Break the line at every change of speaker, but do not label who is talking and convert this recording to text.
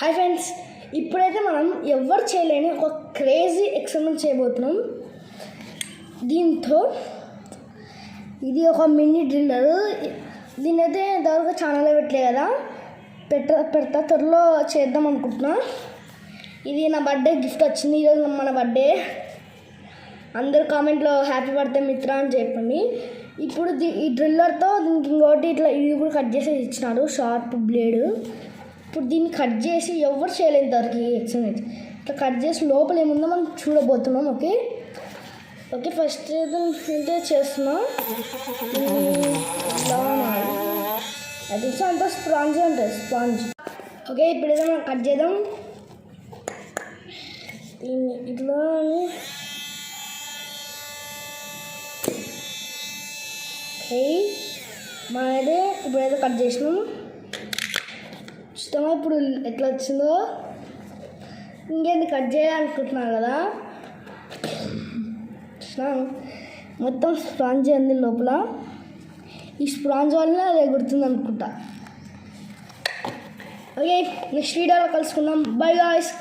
Hi friends, ఇప్పుడైతే మనం ఎవరు చేయలేని ఒక క్రేజీ ఎక్స్పెరిమెంట్ చేయబోతున్నాం. దీంతో ఇది ఒక మినీ డ్రిల్లర్. దీని అయితే ఇంతవరకు ఛానల్లో పెట్టలే కదా, పెడతా త్వరలో చేద్దాం అనుకుంటున్నా. ఇది నా బర్త్డే గిఫ్ట్ వచ్చింది. ఈరోజు మన బర్త్డే. అందరు కామెంట్లో హ్యాపీ బర్త్డే మిత్ర అని చెప్పండి. ఇప్పుడు ఈ డ్రిల్లర్తో దీనికి ఇంకోటి ఇట్లా ఇది కూడా కట్ చేసి ఇచ్చినాడు, షార్ప్ బ్లేడ్. ఇప్పుడు దీన్ని కట్ చేసి ఎవరు చేయలేదు ఇంతవరకు ఎక్స్పెరిమెంట్. ఇట్లా కట్ చేసి లోపల ఏముందో మనం చూడబోతున్నాం. ఓకే ఫస్ట్ అయితే చేస్తున్నాం. అది అంతా స్పాంజ్ ఉంటుంది, స్పాంజ్. ఓకే ఇప్పుడైతే మనం కట్ చేద్దాం. దీన్ని ఇట్లా మనైతే ఇప్పుడైతే కట్ చేసినాం. ఇష్టమా ఇప్పుడు ఎట్లా వచ్చిందో. ఇంకేంటి కట్ చేయాలనుకుంటున్నాను కదా, మొత్తం స్పాంజ్ ఉంది లోపల. ఈ స్పాంజ్ వల్ల అది ఎగురుతుంది అనుకుంటా. ఓకే నెక్స్ట్ వీడియోలో కలుసుకుందాం. By guys.